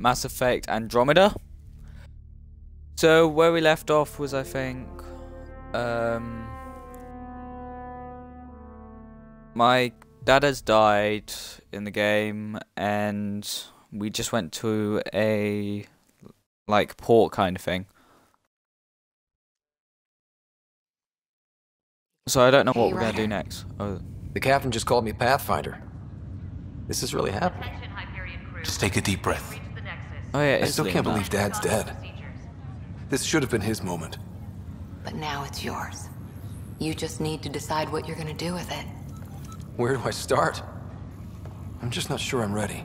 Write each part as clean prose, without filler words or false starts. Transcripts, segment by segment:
Mass Effect Andromeda. So where we left off was, I think, my dad has died in the game, and we just went to a like port kind of thing. So I don't know what we're gonna do next. Oh. The captain just called me Pathfinder. This is really happening. Just take a deep breath. Oh yeah, I still can't believe Dad's dead. This should have been his moment. But now it's yours. You just need to decide what you're gonna do with it. Where do I start? I'm just not sure I'm ready.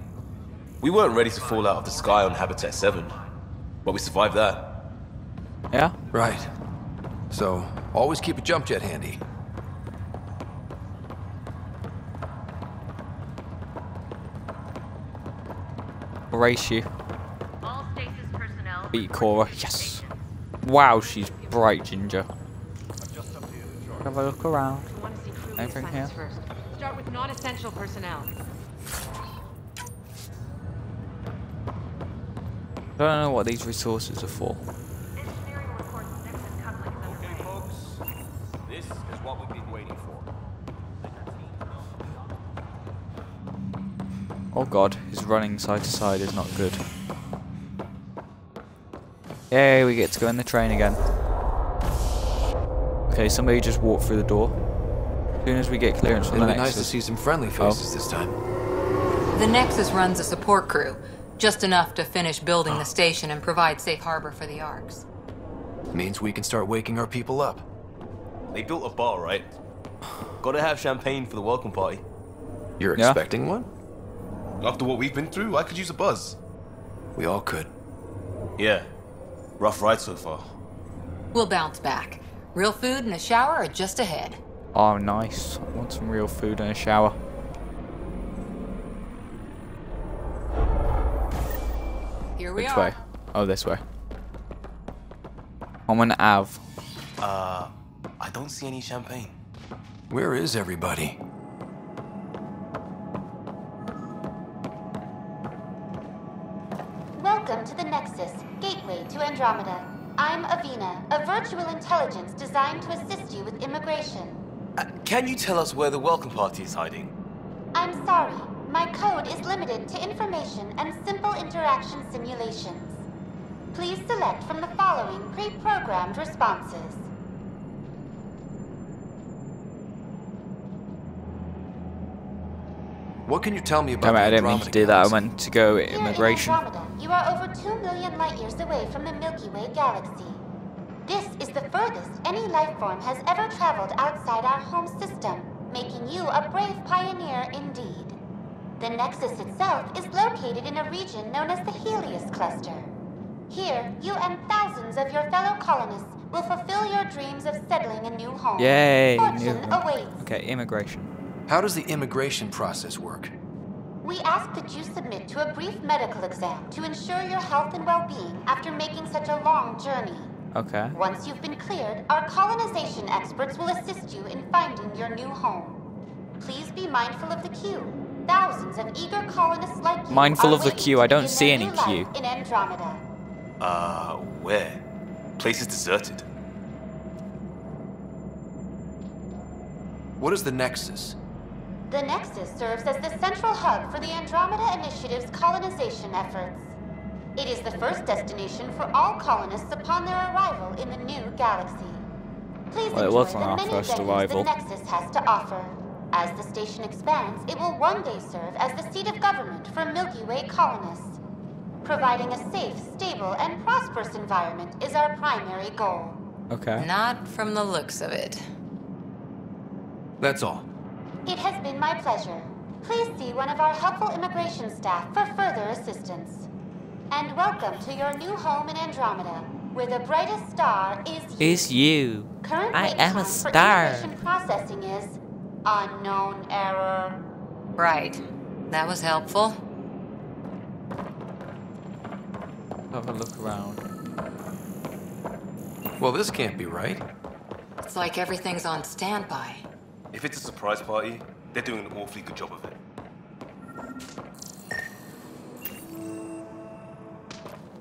We weren't ready to fall out of the sky on Habitat 7, but we survived that. Yeah? Right. So, always keep a jump jet handy. Race you. All stasis personnel. Beat Cora. Yes. Wow, she's bright ginger. Have a look around. Anything here? First. Start with non-essential personnel. I don't know what these resources are for. Engineering reports Nexus coupling is underway. Okay, folks. This is what we've been waiting for. Oh god, his running side to side is not good. Yay, we get to go in the train again. Okay, somebody just walked through the door. As soon as we get clearance from the It'd be nice Nexus. to see some friendly faces this time. The Nexus runs a support crew, just enough to finish building the station and provide safe harbor for the Arks. Means we can start waking our people up. They built a bar, right? Gotta have champagne for the welcome party. You're Yeah. expecting one? After what we've been through, I could use a buzz. We all could. Yeah. Rough ride so far. We'll bounce back. Real food and a shower are just ahead. Oh, nice. I want some real food and a shower. Here we Which are. way? Oh, this way. I'm an Av. I don't see any champagne. Where is everybody? Welcome to the Nexus, gateway to Andromeda. I'm Avina, a virtual intelligence designed to assist you with immigration. Can you tell us where the welcome party is hiding? I'm sorry, my code is limited to information and simple interaction simulations. Please select from the following pre-programmed responses. What can you tell me about Damn it, the I didn't mean to Andromeda do that. I galaxy? meant to go Here in immigration. Andromeda, you are over 2 million light years away from the Milky Way galaxy. This is the furthest any life form has ever traveled outside our home system, making you a brave pioneer indeed. The Nexus itself is located in a region known as the Helios Cluster. Here, you and thousands of your fellow colonists will fulfill your dreams of settling a new home. Yay! Fortune new- awaits. Okay, immigration. How does the immigration process work? We ask that you submit to a brief medical exam to ensure your health and well-being after making such a long journey. Okay. Once you've been cleared, our colonization experts will assist you in finding your new home. Please be mindful of the queue. Thousands of eager colonists like you Mindful are of the waiting queue, to I don't begin see their any new life queue. in Andromeda. Where? Place is deserted. What is the Nexus? The Nexus serves as the central hub for the Andromeda Initiative's colonization efforts. It is the first destination for all colonists upon their arrival in the new galaxy. Please Well, it enjoy wasn't the our many first venues arrival. the Nexus has to offer. As the station expands, it will one day serve as the seat of government for Milky Way colonists. Providing a safe, stable, and prosperous environment is our primary goal. Okay. Not from the looks of it. That's all. It has been my pleasure. Please see one of our helpful immigration staff for further assistance. And welcome to your new home in Andromeda, where the brightest star is you. Is you. Current I wait am a time for star. immigration processing is unknown error. Right. That was helpful. Have a look around. Well, this can't be right. It's like everything's on standby. If it's a surprise party, they're doing an awfully good job of it.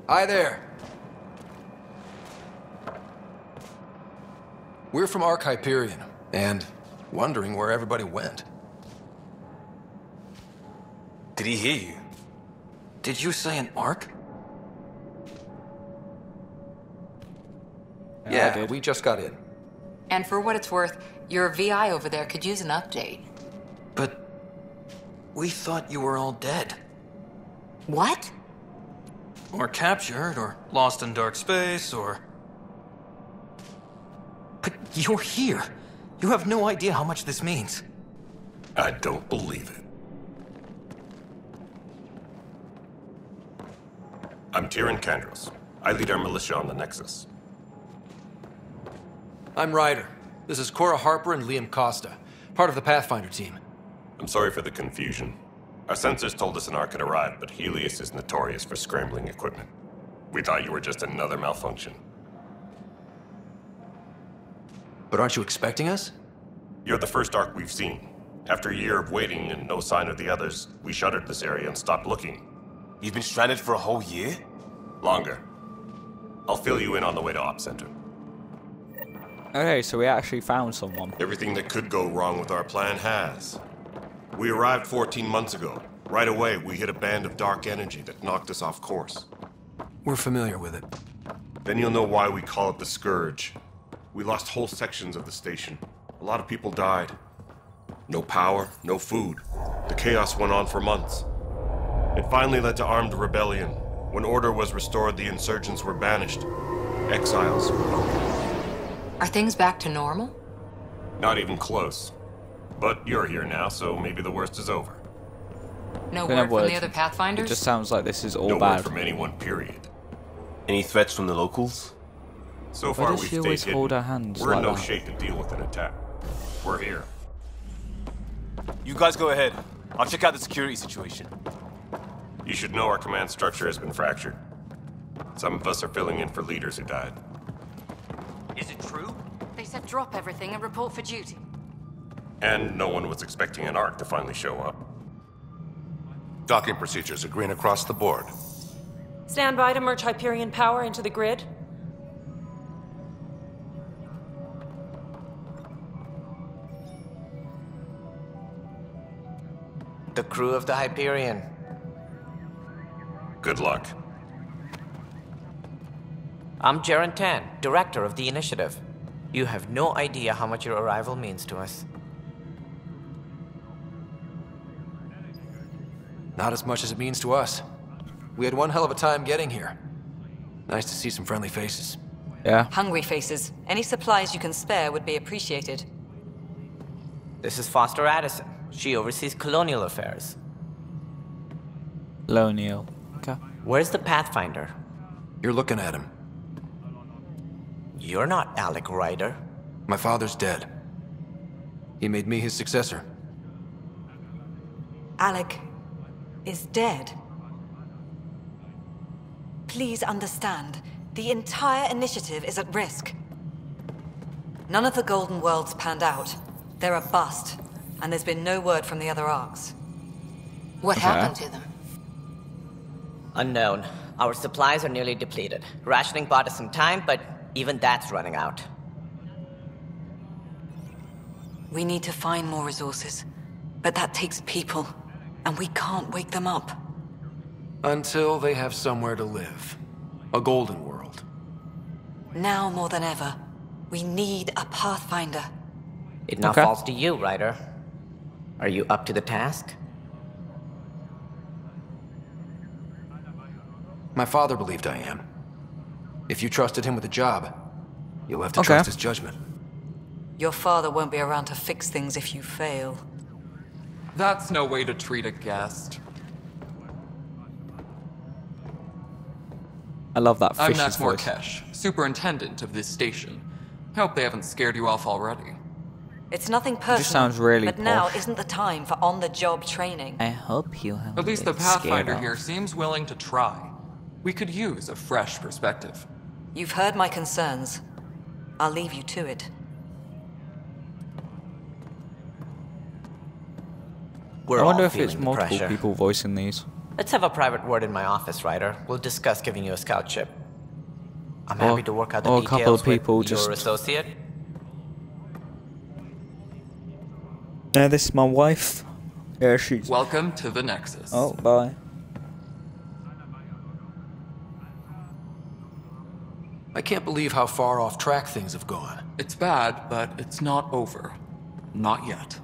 Hi there. We're from Ark Hyperion, and wondering where everybody went. Did he hear you? Did you say an Ark? I Yeah, did. we just got in. And for what it's worth, your VI over there could use an update. But we thought you were all dead. What? Or captured, or lost in dark space, or... But you're here. You have no idea how much this means. I don't believe it. I'm Tyrion Kandros. I lead our militia on the Nexus. I'm Ryder. This is Cora Harper and Liam Costa, part of the Pathfinder team. I'm sorry for the confusion. Our sensors told us an Ark had arrived, but Helios is notorious for scrambling equipment. We thought you were just another malfunction. But aren't you expecting us? You're the first Ark we've seen. After a year of waiting and no sign of the others, we shuttered this area and stopped looking. You've been stranded for a whole year? Longer. I'll fill you in on the way to Op Center. Okay, so we actually found someone. Everything that could go wrong with our plan has. We arrived 14 months ago. Right away, we hit a band of dark energy that knocked us off course. We're familiar with it. Then you'll know why we call it the Scourge. We lost whole sections of the station. A lot of people died. No power, no food. The chaos went on for months. It finally led to armed rebellion. When order was restored, the insurgents were banished. Exiles. Are things back to normal? Not even close. But you're here now, so maybe the worst is over. No Don't have word from words. the other It Pathfinders? just sounds like this is all No word bad. from anyone, period. Any threats from the locals? So Why far, does we've she stayed always hidden. hold her hands We're in like no that? shape to deal with an attack. We're here. You guys go ahead. I'll check out the security situation. You should know our command structure has been fractured. Some of us are filling in for leaders who died. Is it true? They said drop everything and report for duty. And no one was expecting an Ark to finally show up. Docking procedures are green across the board. Stand by to merge Hyperion power into the grid. The crew of the Hyperion. Good luck. I'm Jaren Tan, director of the initiative. You have no idea how much your arrival means to us. Not as much as it means to us. We had one hell of a time getting here. Nice to see some friendly faces. Yeah. Hungry faces. Any supplies you can spare would be appreciated. This is Foster Addison. She oversees colonial affairs. Loniel. Okay. Where's the Pathfinder? You're looking at him. You're not Alec Ryder. My father's dead. He made me his successor. Alec is dead. Please understand, the entire initiative is at risk. None of the Golden Worlds panned out. They're a bust, and there's been no word from the other arcs. What happened to them? Unknown. Our supplies are nearly depleted. Rationing bought us some time, but even that's running out. We need to find more resources, but that takes people, and we can't wake them up. Until they have somewhere to live. A golden world. Now more than ever, we need a Pathfinder. It now Okay. falls to you, Ryder. Are you up to the task? My father believed I am. If you trusted him with a job, you'll have to Okay. trust his judgment. Your father won't be around to fix things if you fail. That's no way to treat a guest. I love that I'm fish's Nat voice. Morkesh, superintendent of this station. Hope they haven't scared you off already. It's nothing personal, sounds really but now posh. isn't the time for on-the-job training. I hope you have At least the Pathfinder here seems willing to try. We could use a fresh perspective. You've heard my concerns. I'll leave you to it. We're I wonder all if it's feeling the multiple pressure. people voicing these. Let's have a private word in my office, Ryder. We'll discuss giving you a scout ship. I'm happy to work out the or a details couple of people with just... your associate. This is my wife. Yeah, she's... Welcome to the Nexus. Oh, bye. I can't believe how far off track things have gone. It's bad, but it's not over. Not yet.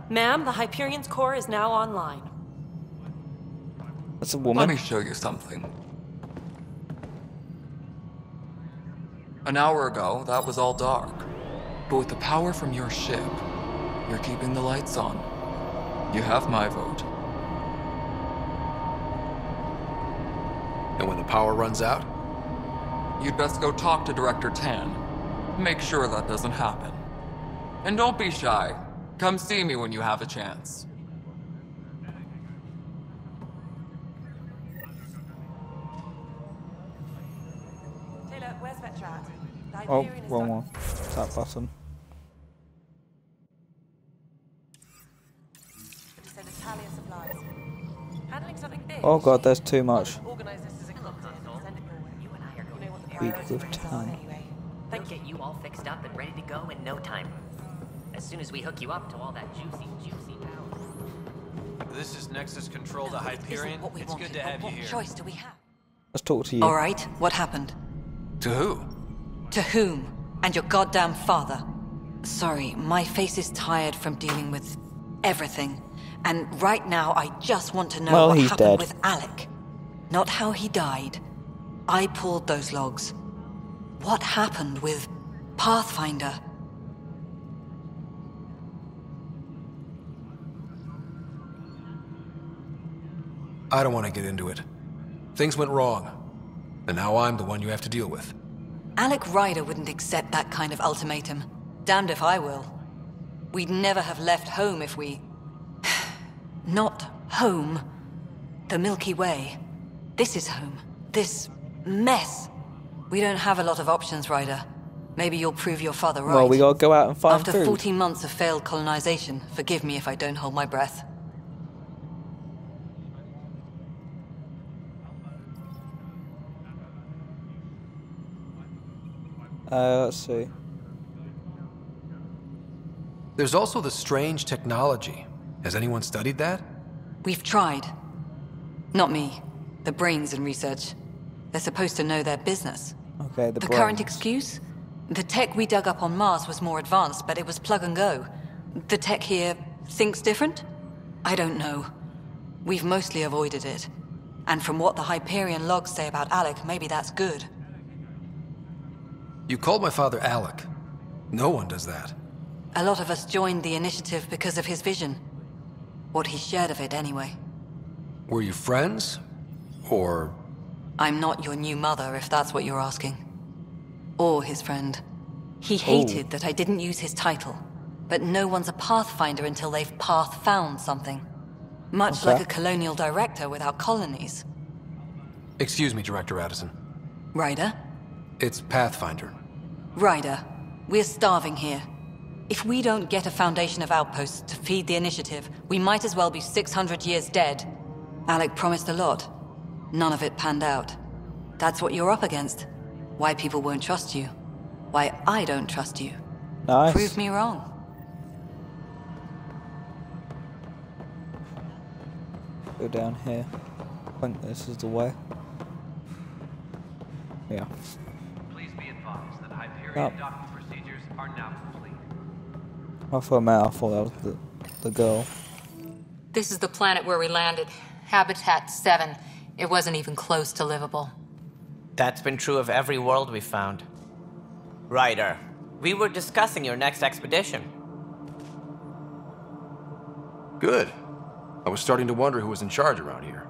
Ma'am, the Hyperion's core is now online. That's a woman. Let me show you something. An hour ago, that was all dark. But with the power from your ship, you're keeping the lights on. You have my vote. And when the power runs out? You'd best go talk to Director Tan. Make sure that doesn't happen. And don't be shy. Come see me when you have a chance. Taylor, where's Vetra at? The Oh, Hyperion is wrong done. one. It's that button. To send a tally of supplies. Handling something big. Oh god, there's too much. Organize this as a contact and send it your way. You and I are going to know what the Weak priority with rates are time. anyway. We'll get you all fixed up and ready to go in no time. As soon as we hook you up to all that juicy power. This is Nexus Control to Hyperion. It's good to have you here. What choice do we have? Let's talk to you. All right, what happened? To who? To whom? And your goddamn father. Sorry, my face is tired from dealing with everything. And right now, I just want to know Well, what he's happened dead. with Alec. Not how he died. I pulled those logs. What happened with Pathfinder? I don't want to get into it. Things went wrong. And now I'm the one you have to deal with. Alec Ryder wouldn't accept that kind of ultimatum. Damned if I will. We'd never have left home if we... Not home. The Milky Way. This is home. This mess. We don't have a lot of options, Ryder. Maybe you'll prove your father right. Well, we gotta go out and find After food. 14 months of failed colonization, forgive me if I don't hold my breath. Let's see. There's also the strange technology. Has anyone studied that? We've tried. Not me. The brains in research. They're supposed to know their business. Okay, the current brains. excuse? The tech we dug up on Mars was more advanced, but it was plug and go. The tech here thinks different? I don't know. We've mostly avoided it. And from what the Hyperion logs say about Alec, maybe that's good. You called my father Alec. No one does that. A lot of us joined the initiative because of his vision. What he shared of it, anyway. Were you friends? Or... I'm not your new mother, if that's what you're asking. Or his friend. He hated that I didn't use his title. But no one's a Pathfinder until they've path-found something. Much like a colonial director without colonies. Excuse me, Director Addison. Ryder? It's Pathfinder. Ryder, we're starving here. If we don't get a foundation of outposts to feed the initiative, we might as well be 600 years dead. Alec promised a lot. None of it panned out. That's what you're up against. Why people won't trust you. Why I don't trust you. Nice. Prove me wrong. Go down here. I think this is the way. Yeah. Please be advised that Hyperion docking procedures are now complete. I thought that was the girl. This is the planet where we landed. Habitat 7. It wasn't even close to livable. That's been true of every world we've found. Ryder, we were discussing your next expedition. Good. I was starting to wonder who was in charge around here.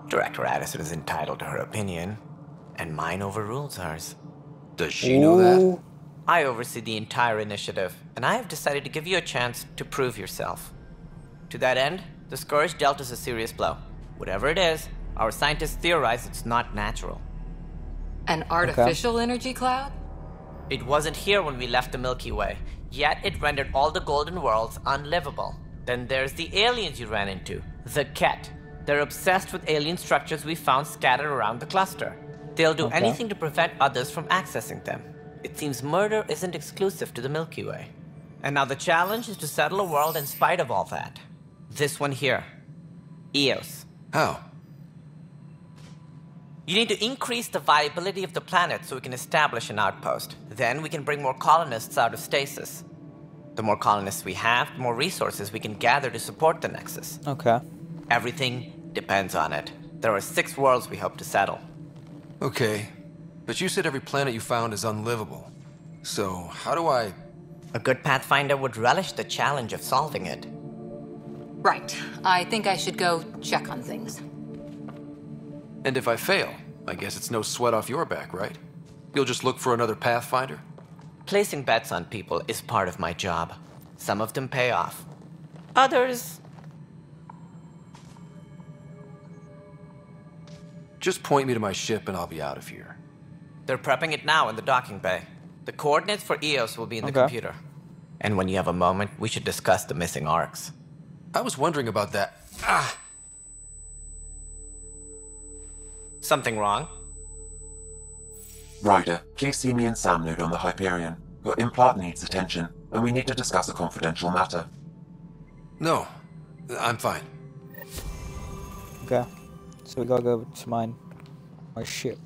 Director Addison is entitled to her opinion, and mine overrules hers. Does she know that? I oversee the entire initiative, and I have decided to give you a chance to prove yourself. To that end, the Scourge dealt us a serious blow. Whatever it is, our scientists theorize it's not natural. An artificial energy cloud? It wasn't here when we left the Milky Way, yet it rendered all the golden worlds unlivable. Then there's the aliens you ran into, the Ket. They're obsessed with alien structures we found scattered around the cluster. They'll do anything to prevent others from accessing them. It seems murder isn't exclusive to the Milky Way. And now the challenge is to settle a world in spite of all that. This one here. Eos. How? You need to increase the viability of the planet so we can establish an outpost. Then we can bring more colonists out of stasis. The more colonists we have, the more resources we can gather to support the Nexus. Okay. Everything depends on it. There are 6 worlds we hope to settle. Okay, but you said every planet you found is unlivable. So, how do I... A good Pathfinder would relish the challenge of solving it. Right. I think I should go check on things. And if I fail, I guess it's no sweat off your back, right? You'll just look for another Pathfinder? Placing bets on people is part of my job. Some of them pay off. Others... Just point me to my ship and I'll be out of here. They're prepping it now in the docking bay. The coordinates for Eos will be in the computer. And when you have a moment, we should discuss the missing arcs. I was wondering about that. Ah! Something wrong? Ryder, please see me and Sam Node on the Hyperion. Your implant needs attention, and we need to discuss a confidential matter. No, I'm fine. Okay. So we gotta go to my ship.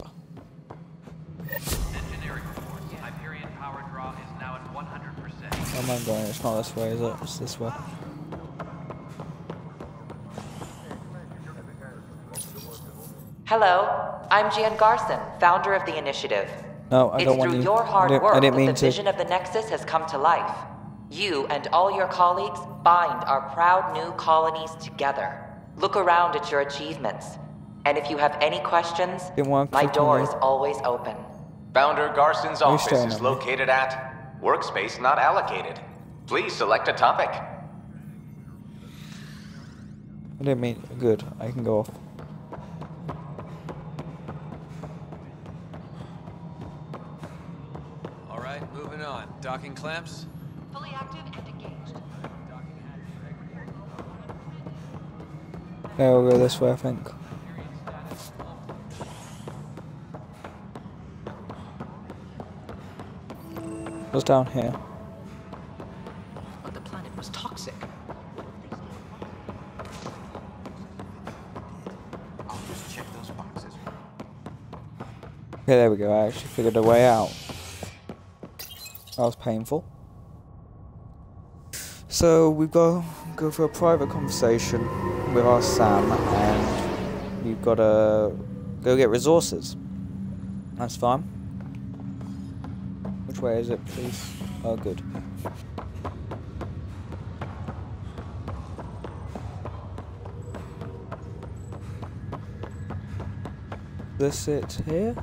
Engineering reports. Hyperion power draw is now at 100%. Where am I going? It's not this way, is it? It's this way. Hello, I'm Jan Garson, founder of the initiative. No, I don't want you. It's through your hard work I didn't mean that the vision of the Nexus has come to life. You and all your colleagues bind our proud new colonies together. Look around at your achievements. And if you have any questions, my door is always open. Founder Garson's You're office staying is on. located at workspace not allocated. Please select a topic. I didn't mean. Good. I can go off. All right, moving on. Docking clamps? Fully active and engaged. Yeah, we'll go this way, I think. What's down here? But the planet was toxic. I'll just check those boxes. Okay, there we go. I actually figured a way out. That was painful. So we've got to go for a private conversation with our Sam, and we've got to go get resources. That's fine. Which way is it, please? Oh, good. This it here?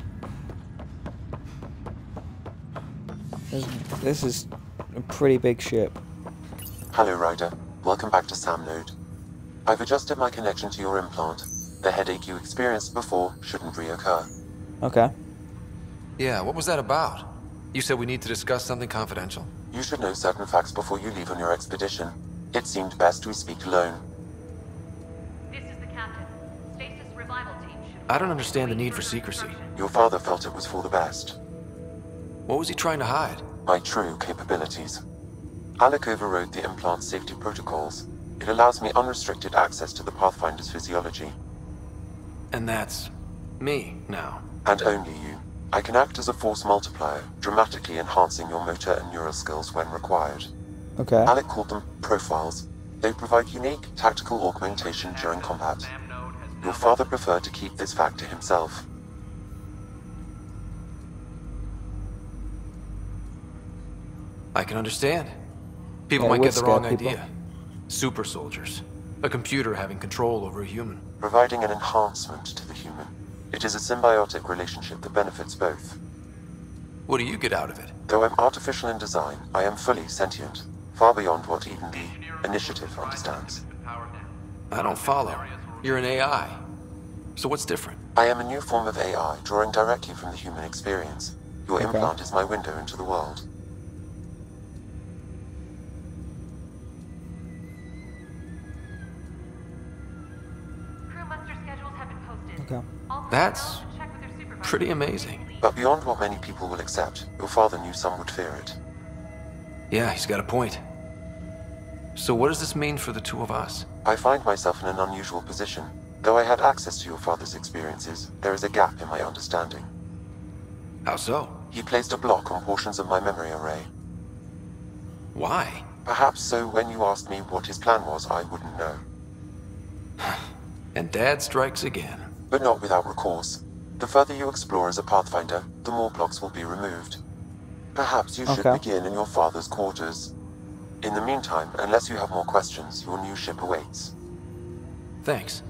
This is a pretty big ship. Hello, Ryder. Welcome back to Sam Node. I've adjusted my connection to your implant. The headache you experienced before shouldn't reoccur. Okay. Yeah, what was that about? You said we need to discuss something confidential. You should know certain facts before you leave on your expedition. It seemed best we speak alone. This is the captain. Stasis revival team should... I don't understand the need for secrecy. Your father felt it was for the best. What was he trying to hide? My true capabilities. Alec overrode the implant safety protocols. It allows me unrestricted access to the Pathfinder's physiology. And that's... me, now. And only you. I can act as a force multiplier, dramatically enhancing your motor and neural skills when required. Okay. Alec called them profiles. They provide unique tactical augmentation during combat. Your father preferred to keep this fact to himself. I can understand. People Yeah, might it get would the wrong scare people. idea. Super soldiers. A computer having control over a human. Providing an enhancement to the human. It is a symbiotic relationship that benefits both. What do you get out of it? Though I'm artificial in design, I am fully sentient, far beyond what even the Initiative understands. I don't follow. You're an AI. So what's different? I am a new form of AI, drawing directly from the human experience. Your Okay. implant is my window into the world. Crew crew muster schedules have been posted. Okay. That's pretty amazing. But beyond what many people will accept, your father knew some would fear it. Yeah, he's got a point. So what does this mean for the two of us? I find myself in an unusual position. Though I had access to your father's experiences, there is a gap in my understanding. How so? He placed a block on portions of my memory array. Why? Perhaps so when you asked me what his plan was, I wouldn't know. And Dad strikes again. But not without recourse. The further you explore as a Pathfinder, the more blocks will be removed. Perhaps you should begin in your father's quarters. In the meantime, unless you have more questions, your new ship awaits. Thanks.